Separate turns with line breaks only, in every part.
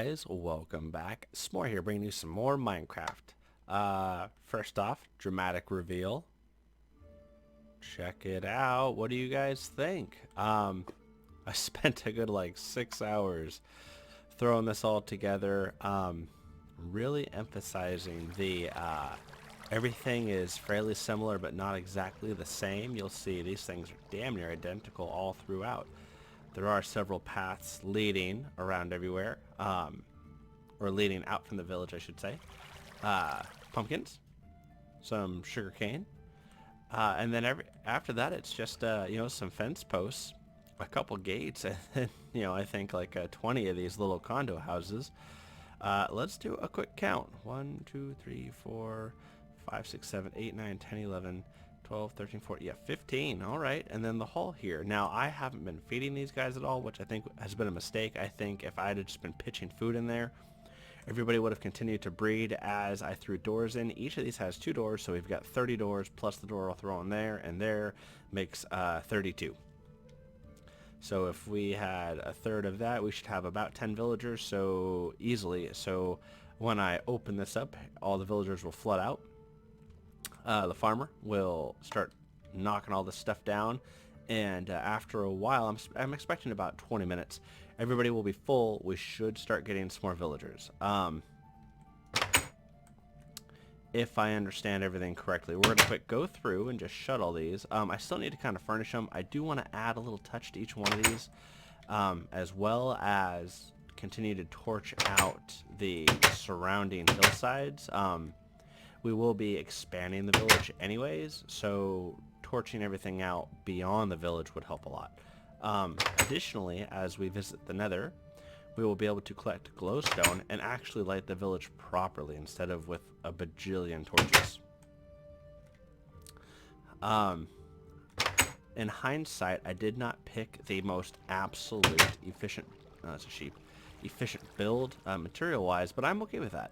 guys, welcome back. S'more here, bringing you some more Minecraft. First off, dramatic reveal. Check it out. What do you guys think? I spent a good like 6 hours throwing this all together. Really emphasizing the everything is fairly similar but not exactly the same. You'll see these things are damn near identical all throughout. There are several paths leading around everywhere, or leading out from the village, I should say. Pumpkins, some sugar cane, and then after that, it's just some fence posts, a couple gates, and then, I think like 20 of these little condo houses. Let's do a quick count. 1, 2, 3, 4, 5, 6, 7, 8, 9, 10, 11. 12, 13, 14, yeah, 15. All right, and then the hall here. Now, I haven't been feeding these guys at all, which I think has been a mistake. I think if I had just been pitching food in there, everybody would have continued to breed as I threw doors in. Each of these has 2 doors, so we've got 30 doors, plus the door I'll throw in there, and there makes 32. So if we had a third of that, we should have about 10 villagers, so easily. So when I open this up, all the villagers will flood out. The farmer will start knocking all this stuff down, and after a while, I'm expecting about 20 minutes, everybody will be full. We should start getting some more villagers. If I understand everything correctly, we're going to quick go through and just shut all these. I still need to kind of furnish them. I do want to add a little touch to each one of these, as well as continue to torch out the surrounding hillsides. We will be expanding the village anyways, so torching everything out beyond the village would help a lot. Additionally, as we visit the nether, we will be able to collect glowstone and actually light the village properly instead of with a bajillion torches. In hindsight, I did not pick the most absolute efficient, it's a sheep, efficient build material-wise, but I'm okay with that.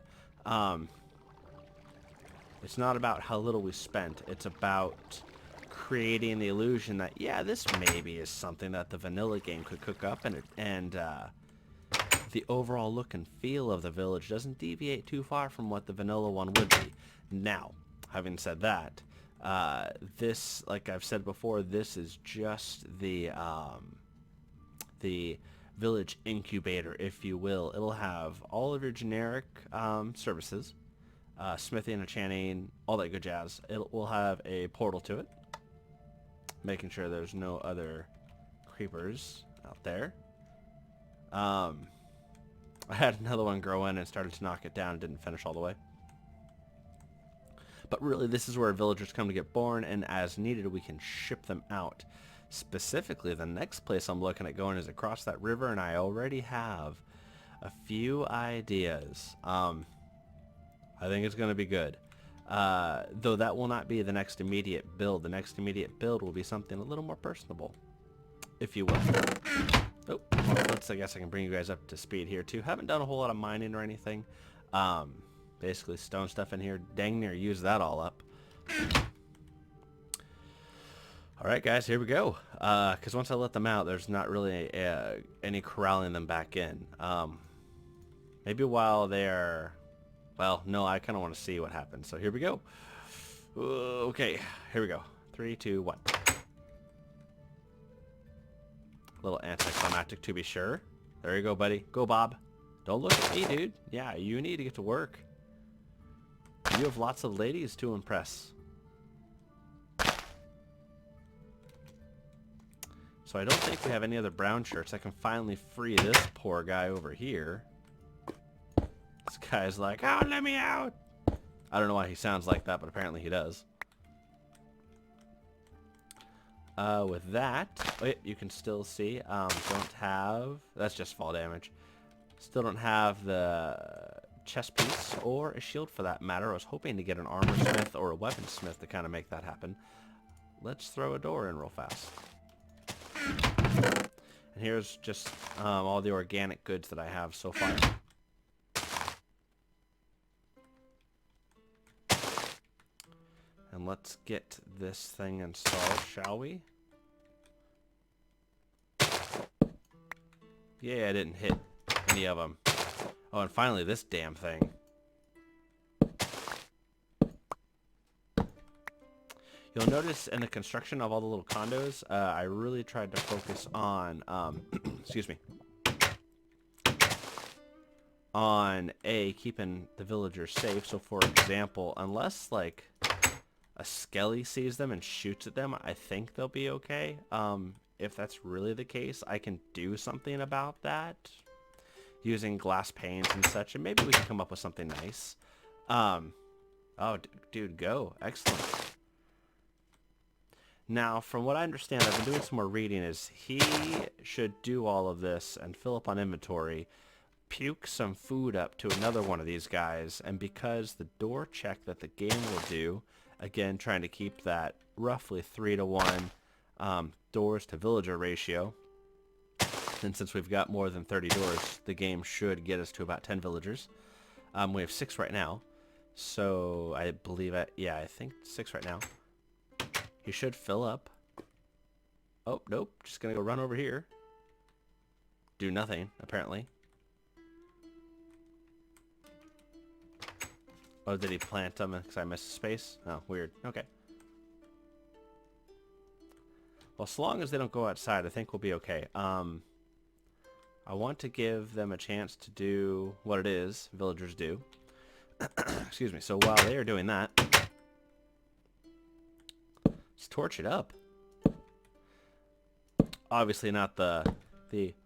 It's not about how little we spent. It's about creating the illusion that, yeah, this maybe is something that the vanilla game could cook up, and the overall look and feel of the village doesn't deviate too far from what the vanilla one would be. Now, having said that, this, like I've said before, this is just the village incubator, if you will. It'll have all of your generic services. Smithing, enchanting, all that good jazz. It will have a portal to it, making sure there's no other creepers out there. I had another one grow in and started to knock it down and didn't finish all the way. But really, this is where villagers come to get born, and as needed, we can ship them out. Specifically, the next place I'm looking at going is across that river, and I already have a few ideas. I think it's going to be good. Though that will not be the next immediate build. The next immediate build will be something a little more personable, if you will. Oh, well, I guess I can bring you guys up to speed here too. Haven't done a whole lot of mining or anything. Basically stone stuff in here. Dang near use that all up. Alright guys, here we go. Because once I let them out, there's not really any corralling them back in. Maybe while they're... Well, no, I kind of want to see what happens. So here we go. Okay, here we go. 3, 2, 1. A little anticlimactic to be sure. There you go, buddy. Go, Bob. Don't look at me, dude. Yeah, you need to get to work. You have lots of ladies to impress. So I don't think we have any other brown shirts. I can finally free this poor guy over here. This guy's like, oh, let me out. I don't know why he sounds like that, but apparently he does. With that, wait, you can still see, don't have, that's just fall damage. Still don't have the chest piece or a shield for that matter. I was hoping to get an armor smith or a weapon smith to kind of make that happen. Let's throw a door in real fast. And here's just all the organic goods that I have so far. And let's get this thing installed, shall we? Yeah, I didn't hit any of them. Oh, and finally this damn thing. You'll notice in the construction of all the little condos, I really tried to focus on, excuse me, on keeping the villagers safe. So for example, unless like a skelly sees them and shoots at them, I think they'll be okay. If that's really the case, I can do something about that using glass panes and such, and maybe we can come up with something nice. Oh, dude, go. Excellent. Now, from what I understand, I've been doing some more reading, is he should do all of this and fill up on inventory, puke some food up to another one of these guys, and because the door check that the game will do, again, trying to keep that roughly 3-to-1 doors to villager ratio, and since we've got more than 30 doors, the game should get us to about 10 villagers. We have 6 right now, so I believe, I think 6 right now. He should fill up. Oh, nope. Just going to go run over here. Do nothing, apparently. Oh, did he plant them because I missed space? Oh, weird. Okay. Well, as long as they don't go outside, I think we'll be okay. I want to give them a chance to do what it is villagers do. Excuse me. So while they are doing that, let's torch it up. Obviously not the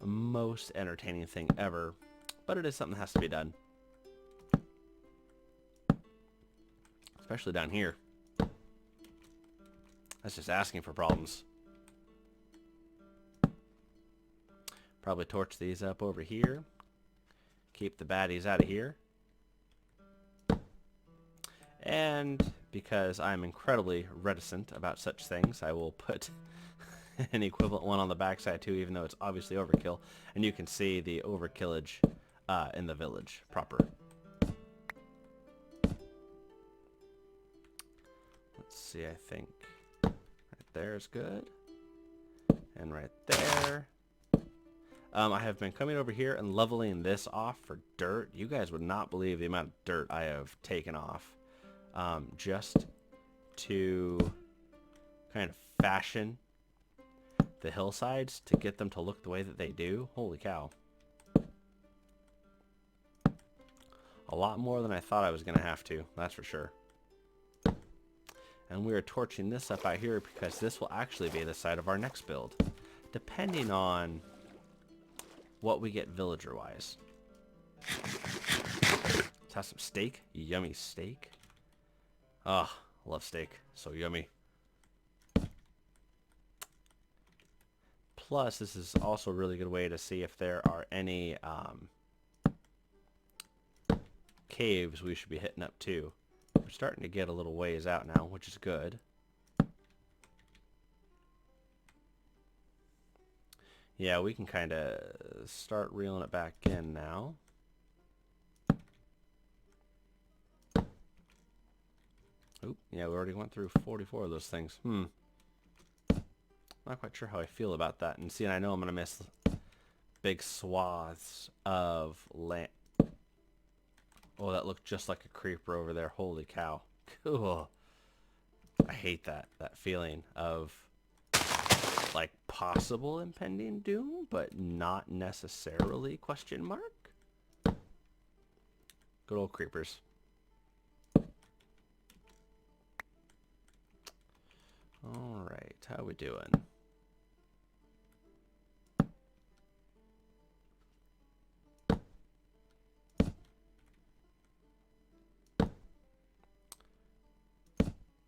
most entertaining thing ever, but it is something that has to be done. Especially down here. That's just asking for problems. Probably torch these up over here. Keep the baddies out of here. And because I'm incredibly reticent about such things, I will put an equivalent one on the backside too, even though it's obviously overkill. And you can see the overkillage in the village proper. Let's see, I think right there is good. And right there. I have been coming over here and leveling this off for dirt. You guys would not believe the amount of dirt I have taken off. Just to kind of fashion the hillsides to get them to look the way that they do. Holy cow. A lot more than I thought I was going to have to, that's for sure. And we are torching this up out here because this will actually be the site of our next build, depending on what we get villager-wise. Let's have some steak. Yummy steak. Ah, oh, love steak. So yummy. Plus, this is also a really good way to see if there are any caves we should be hitting up too. We're starting to get a little ways out now, which is good. Yeah, we can kind of start reeling it back in now. Oop, yeah, we already went through 44 of those things. Not quite sure how I feel about that. And see, I know I'm going to miss big swaths of land. Oh, that looked just like a creeper over there. Holy cow. Cool. I hate that feeling of like possible impending doom, but not necessarily, question mark. Good old creepers. Alright, how we doing?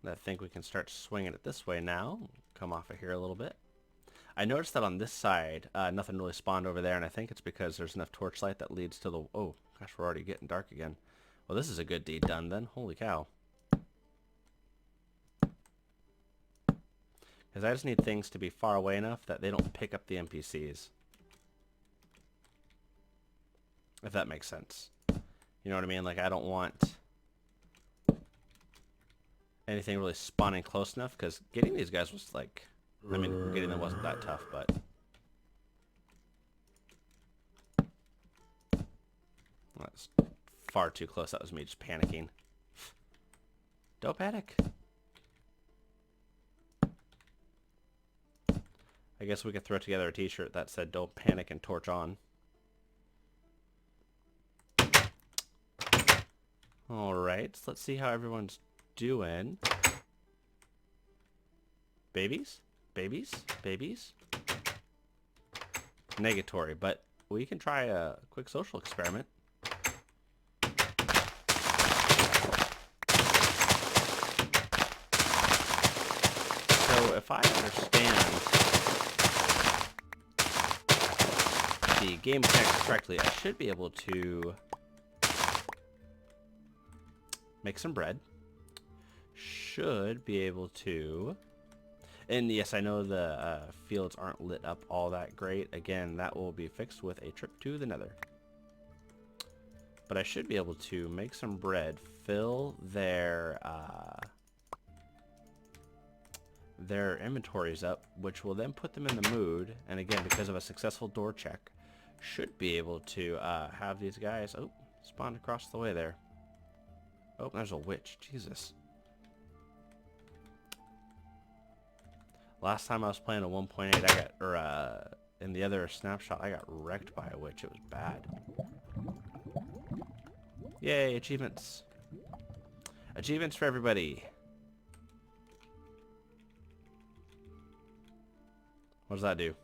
I think we can start swinging it this way now. Come off of here a little bit. I noticed that on this side, nothing really spawned over there, and I think it's because there's enough torchlight that leads to the... Oh, gosh, we're already getting dark again. Well, this is a good deed done then. Holy cow. Because I just need things to be far away enough that they don't pick up the NPCs. If that makes sense. You know what I mean? Like, I don't want anything really spawning close enough, because getting these guys was like... I mean, getting them wasn't that tough, but... That's far too close. That was me just panicking. Don't panic. I guess we could throw together a t-shirt that said "Don't panic and torch on." Alright, so let's see how everyone's doing. Babies? Babies? Babies? Negatory, but we can try a quick social experiment. So if I understand the game mechanics correctly, I should be able to make some bread. Should be able to... And yes, I know the fields aren't lit up all that great. Again, that will be fixed with a trip to the nether. But I should be able to make some bread, fill their inventories up, which will then put them in the mood. And again, because of a successful door check, should be able to have these guys... Oh, spawned across the way there. Oh, there's a witch. Jesus. Last time I was playing a 1.8, I got, or in the other snapshot, I got wrecked by a witch. It was bad. Yay, achievements. Achievements for everybody. What does that do?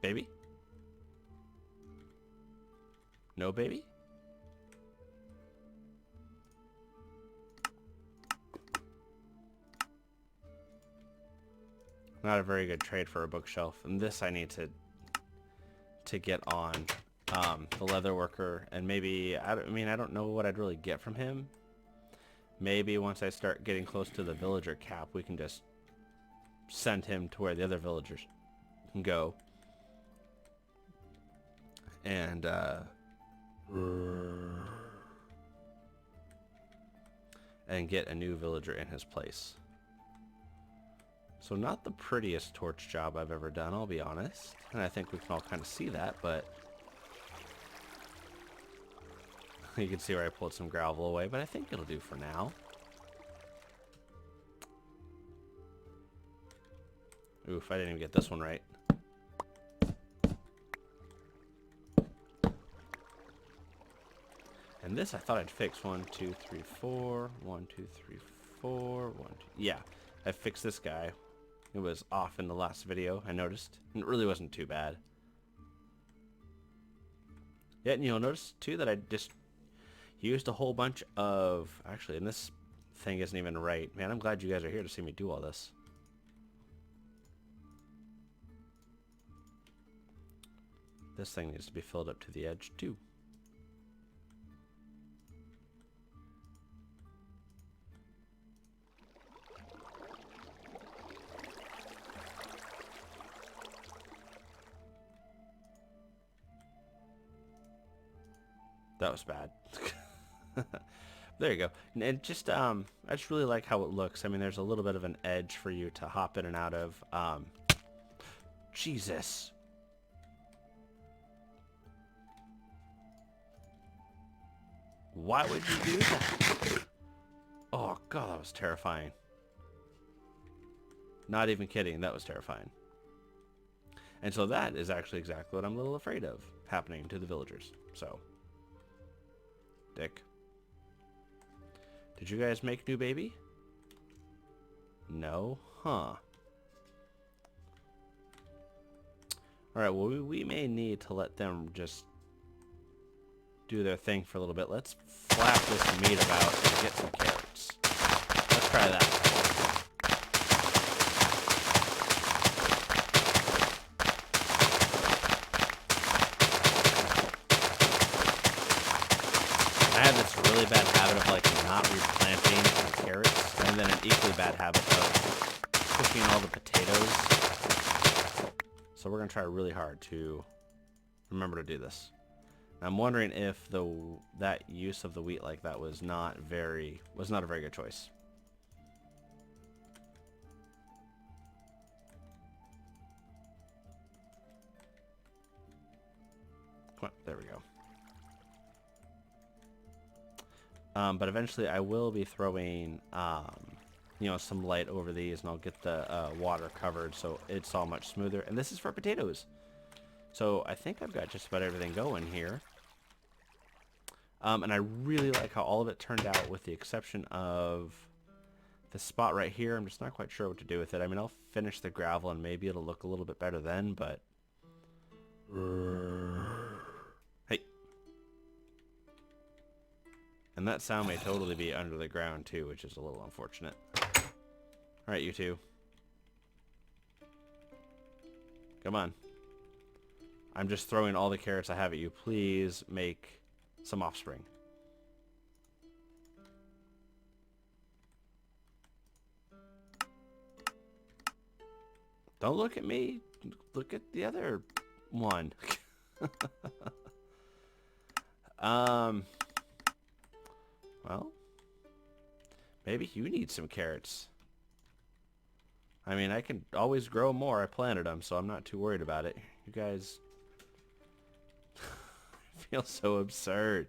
Baby? No baby? Not a very good trade for a bookshelf. And this I need to get on the leather worker. And maybe, I don't know what I'd really get from him. Maybe once I start getting close to the villager cap, we can just send him to where the other villagers can go. And, and get a new villager in his place. So not the prettiest torch job I've ever done, I'll be honest. And I think we can all kind of see that, but... You can see where I pulled some gravel away, but I think it'll do for now. Oof, I didn't even get this one right. And this I thought I'd fix. 1, 2, 3, 4. 1, 2, 3, 4. 1, 2. Yeah, I fixed this guy. It was off in the last video, I noticed. And it really wasn't too bad. Yeah, and you'll notice too that I just used a whole bunch of... Actually, and this thing isn't even right. Man, I'm glad you guys are here to see me do all this. This thing needs to be filled up to the edge too. That was bad. There you go. And just I just really like how it looks. I mean, there's a little bit of an edge for you to hop in and out of. Jesus. Why would you do that? Oh god, that was terrifying. Not even kidding, that was terrifying. And so that is actually exactly what I'm a little afraid of happening to the villagers. So, dick. Did you guys make new baby? No? Huh. Alright, well, we may need to let them just do their thing for a little bit. Let's flap this meat about and get some carrots. Let's try that. I have this really bad habit of like not replanting carrots, and then an equally bad habit of cooking all the potatoes. So we're gonna try really hard to remember to do this. I'm wondering if that use of the wheat like that was not a very good choice. There we go. But eventually I will be throwing, you know, some light over these, and I'll get the water covered so it's all much smoother. And this is for potatoes. So I think I've got just about everything going here. And I really like how all of it turned out, with the exception of the spot right here. I'm just not quite sure what to do with it. I mean, I'll finish the gravel and maybe it'll look a little bit better then, but... Hey. And that sound may totally be under the ground too, which is a little unfortunate. Alright, you two. Come on. I'm just throwing all the carrots I have at you. Please make some offspring. Don't look at me. Look at the other one. Well, maybe you need some carrots. I mean, I can always grow more. I planted them, so I'm not too worried about it. You guys feel so absurd.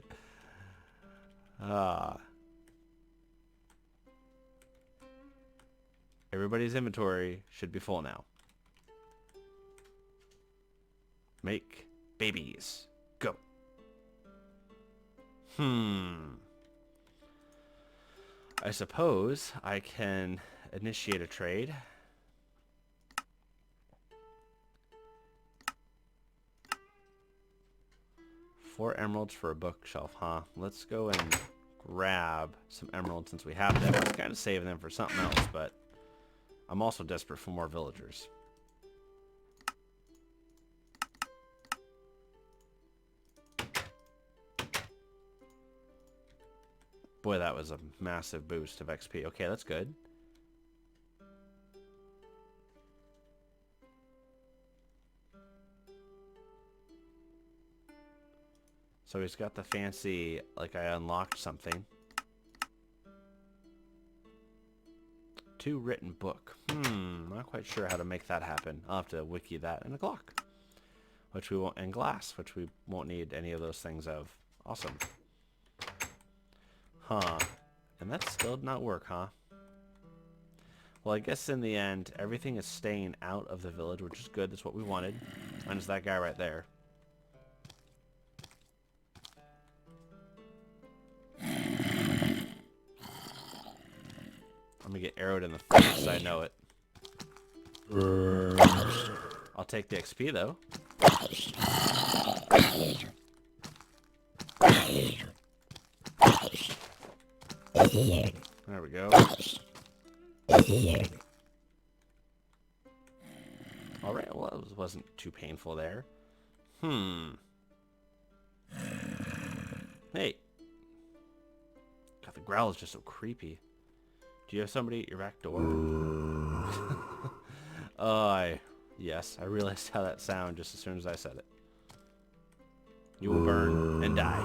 Everybody's inventory should be full now. Make babies. Go. I suppose I can initiate a trade. Four emeralds for a bookshelf, huh? Let's go and grab some emeralds since we have them. I was kind of saving them for something else, but I'm also desperate for more villagers. Boy, that was a massive boost of XP. Okay, that's good. So he's got the fancy, like I unlocked something. 2 written book. Not quite sure how to make that happen. I'll have to wiki that. And a clock, which we won't, and glass, which we won't need any of those things of. Awesome. Huh. And that still did not work, huh? Well, I guess in the end, everything is staying out of the village, which is good. That's what we wanted. And it's that guy right there. I'm gonna get arrowed in the face, I know it. I'll take the XP, though. There we go. Alright, well, that wasn't too painful there. Hey. God, the growl is just so creepy. Do you have somebody at your back door? Yes, I realized how that sounded just as soon as I said it. You will burn and die.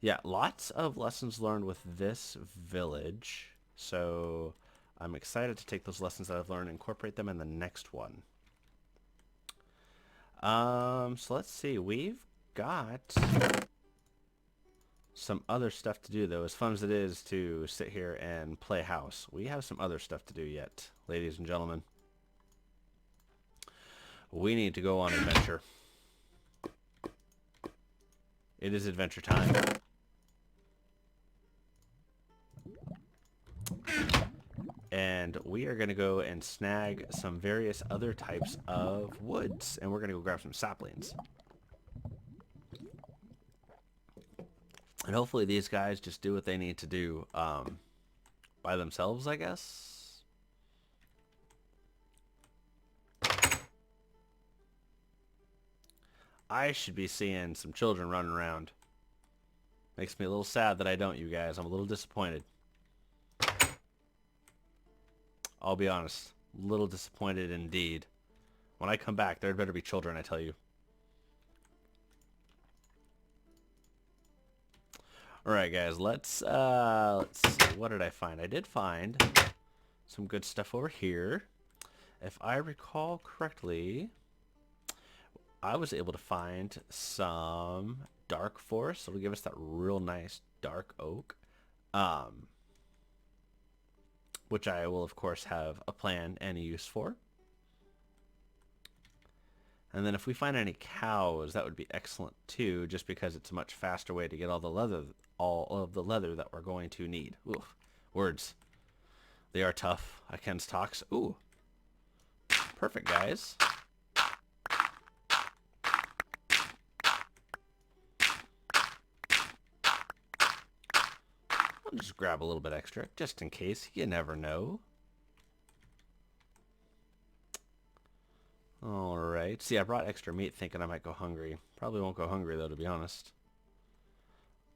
Yeah, lots of lessons learned with this village. So I'm excited to take those lessons that I've learned and incorporate them in the next one. So let's see. We've got some other stuff to do, though. As fun as it is to sit here and play house, we have some other stuff to do yet, ladies and gentlemen. We need to go on adventure. It is adventure time. And we are going to go and snag some various other types of woods. And we're going to go grab some saplings. And hopefully these guys just do what they need to do by themselves, I guess. I should be seeing some children running around. Makes me a little sad that I don't, you guys. I'm a little disappointed. I'll be honest. A little disappointed indeed. When I come back, there better be children, I tell you. Alright, guys. Let's see. What did I find? I did find some good stuff over here. If I recall correctly, I was able to find some dark forest. So it'll give us that real nice dark oak. Um, which I will, of course, have a plan and a use for. And then if we find any cows, that would be excellent too, just because it's a much faster way to get all of the leather that we're going to need. Ooh, words. They are tough. I can talks. Ooh, perfect, guys. I'll just grab a little bit extra, just in case. You never know. Alright. See, I brought extra meat thinking I might go hungry. Probably won't go hungry, though, to be honest.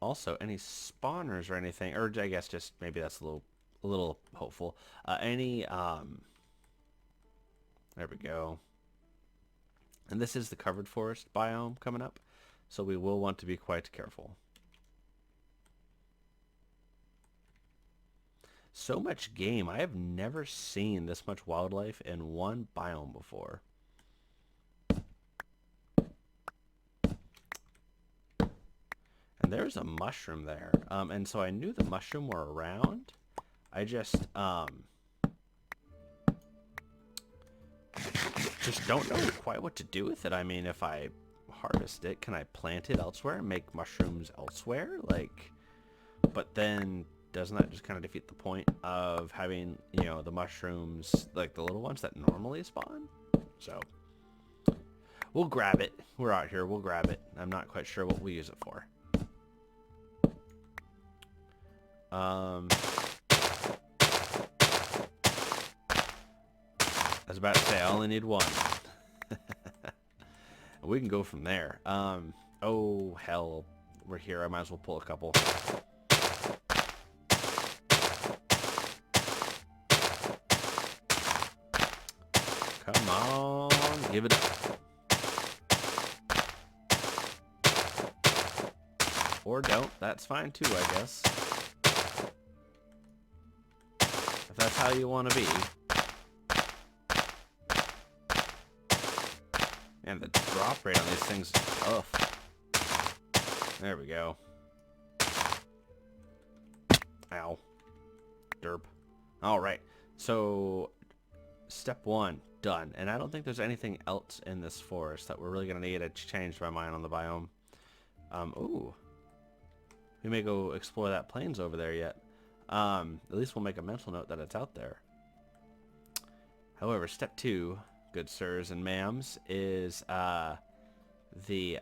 Also, any spawners or anything, or I guess just maybe that's a little hopeful. There we go. And this is the covered forest biome coming up, so we will want to be quite careful. So much game. I have never seen this much wildlife in one biome before. And there's a mushroom there. And so I knew the mushroom were around. I just don't know quite what to do with it. I mean, if I harvest it, can I plant it elsewhere and make mushrooms elsewhere? Like, but then doesn't that just kind of defeat the point of having, you know, the mushrooms, like the little ones that normally spawn? So we'll grab it. We're out here. We'll grab it. I'm not quite sure what we use it for. I was about to say, I only need one. We can go from there. Oh, hell. We're here. I might as well pull a couple. Come on. Give it up. Or don't. That's fine, too, I guess. If that's how you want to be. Man, the drop rate on these things is tough. There we go. Ow. Derp. Alright. So, step one, done. And I don't think there's anything else in this forest that we're really going to need. I changed my mind on the biome. Ooh. We may go explore that plains over there yet. At least we'll make a mental note that it's out there. However, step two, good sirs and ma'ams, is the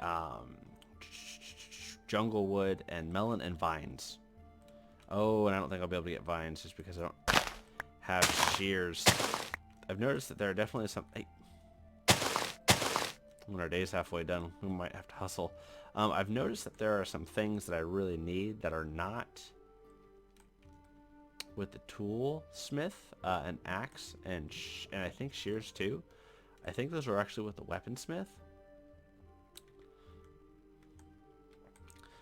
jungle wood and melon and vines. Oh, and I don't think I'll be able to get vines just because I don't have shears. I've noticed that there are definitely some... Hey. When our day's halfway done, we might have to hustle. I've noticed that there are some things that I really need that are not with the tool smith, an axe, and I think shears too. I think those are actually with the weaponsmith.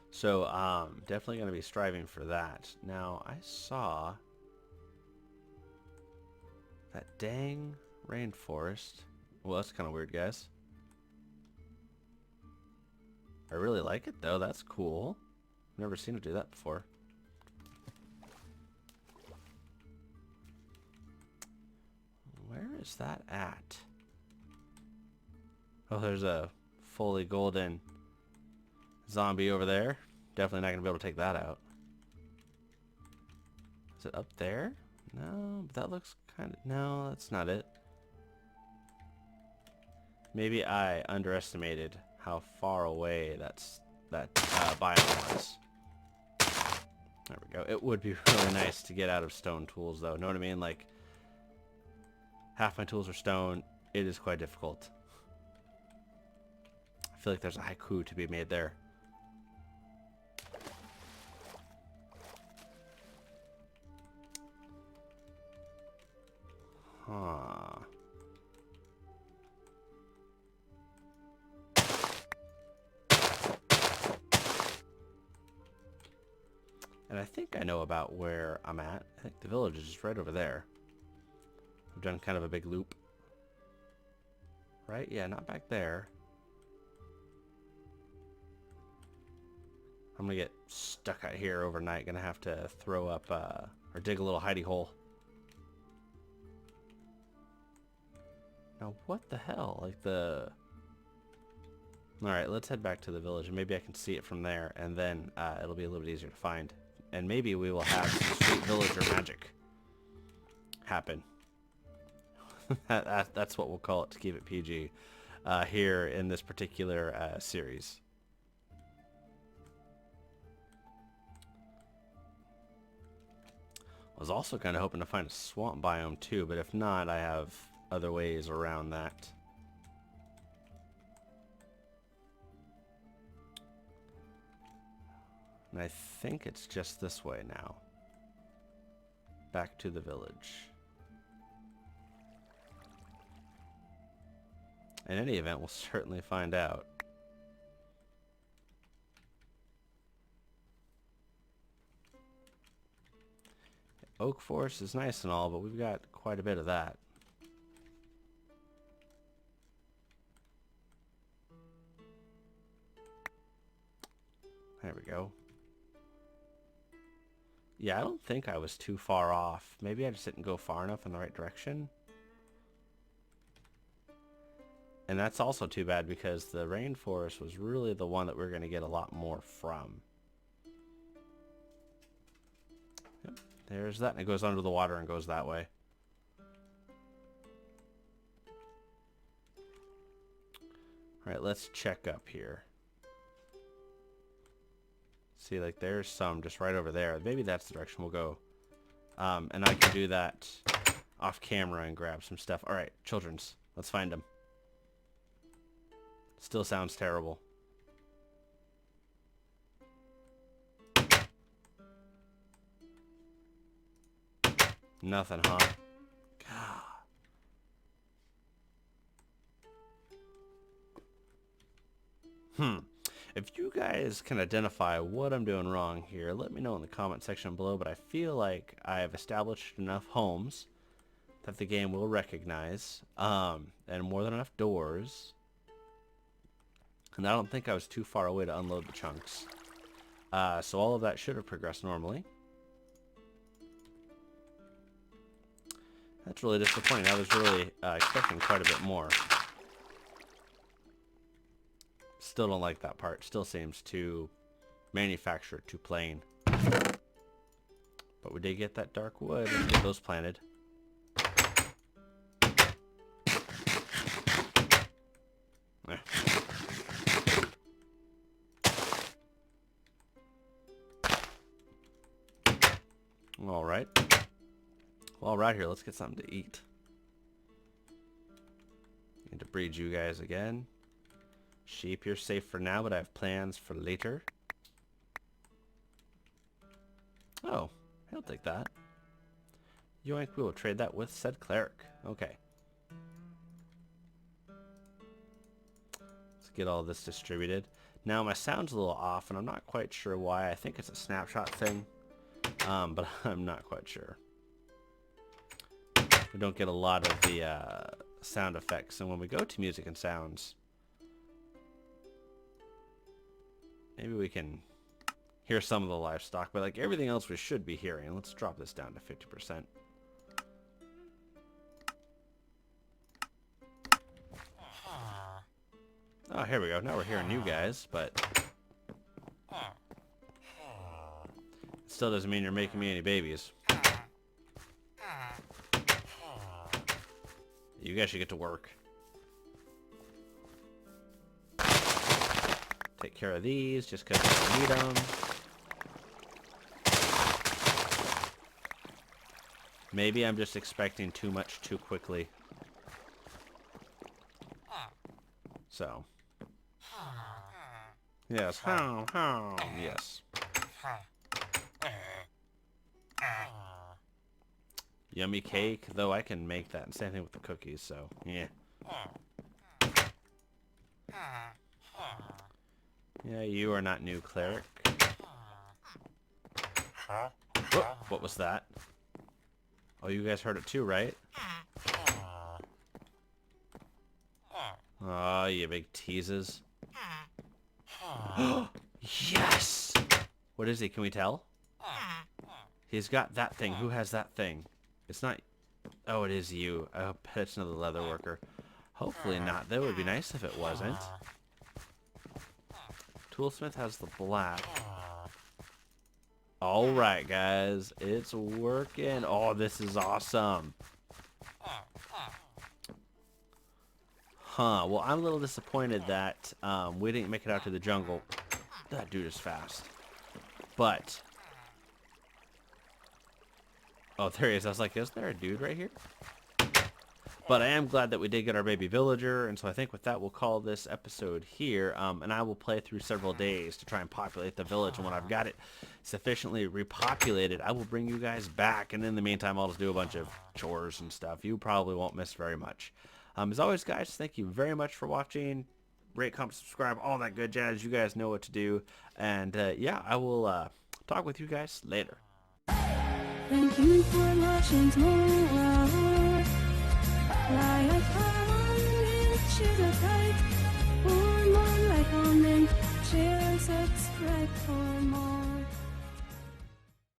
So definitely going to be striving for that. Now I saw that dang rainforest. Well, that's kind of weird, guys. I really like it though. That's cool. Never seen it do that before. Where is that at? Oh, there's a fully golden zombie over there. Definitely not going to be able to take that out. Is it up there? No, but that looks kind of... No, that's not it. Maybe I underestimated how far away that biome was. There we go. It would be really nice to get out of stone tools, though. Know what I mean? Like, half my tools are stone. It is quite difficult. I feel like there's a haiku to be made there. Huh. And I think I know about where I'm at. I think the village is just right over there. We've done kind of a big loop. Right? Yeah, not back there. I'm gonna get stuck out here overnight. Gonna have to throw up, or dig a little hidey hole. Now, what the hell? Like the... Alright, let's head back to the village, and maybe I can see it from there, and then it'll be a little bit easier to find. And maybe we will have some sweet villager magic happen. That's what we'll call it to keep it PG here in this particular series. I was also kind of hoping to find a swamp biome too, but if not, I have other ways around that. And I think it's just this way now. Back to the village. In any event, we'll certainly find out. Oak forest is nice and all, but we've got quite a bit of that. There we go. Yeah, I don't think I was too far off. Maybe I just didn't go far enough in the right direction. And that's also too bad because the rainforest was really the one that we're going to get a lot more from. Yep, there's that. And it goes under the water and goes that way. Alright, let's check up here. See, like, there's some just right over there. Maybe that's the direction we'll go. And I can do that off camera and grab some stuff. Alright, children's. Let's find them. Still sounds terrible. Nothing, huh? God. If you guys can identify what I'm doing wrong here, let me know in the comment section below, but I feel like I have established enough homes that the game will recognize, and more than enough doors. And I don't think I was too far away to unload the chunks. So all of that should have progressed normally. That's really disappointing. I was really expecting quite a bit more. Still don't like that part. Still seems too manufactured, too plain. But we did get that dark wood. Let's get those planted. Alright. Well, right here, let's get something to eat. Need to breed you guys again. Sheep, you're safe for now, but I have plans for later. Oh, I'll take that. Yoink, we will trade that with said cleric. Okay. Let's get all this distributed. Now, my sound's a little off, and I'm not quite sure why. I think it's a snapshot thing, but I'm not quite sure. We don't get a lot of the sound effects, and when we go to music and sounds, maybe we can hear some of the livestock, but like everything else we should be hearing. Let's drop this down to 50%. Oh, here we go. Now we're hearing you guys, but it still doesn't mean you're making me any babies. You guys should get to work. Take care of these just because I need them. Maybe I'm just expecting too much too quickly. So. Yes. Yes. Yummy cake, though I can make that. And same thing with the cookies, so yeah. Yeah, you are not new, cleric. Whoop, what was that? Oh, you guys heard it too, right? Oh, you big teases. Yes! What is he? Can we tell? He's got that thing. Who has that thing? It's not... Oh, it is you. I bet it's another leather worker. Hopefully not. That would be nice if it wasn't. Toolsmith has the black. Alright, guys. It's working. Oh, this is awesome. Huh. Well, I'm a little disappointed that we didn't make it out to the jungle. That dude is fast. But... Oh, there he is. I was like, isn't there a dude right here? But I am glad that we did get our baby villager, and so I think with that we'll call this episode here, and I will play through several days to try and populate the village, and when I've got it sufficiently repopulated, I will bring you guys back, and in the meantime I'll just do a bunch of chores and stuff. You probably won't miss very much. As always, guys, thank you very much for watching. Rate, comment, subscribe, all that good jazz. You guys know what to do, and yeah, I will talk with you guys later.
Thank you for watching tomorrow. Like, comment, share the kite. For more, like, comment, share, subscribe for more.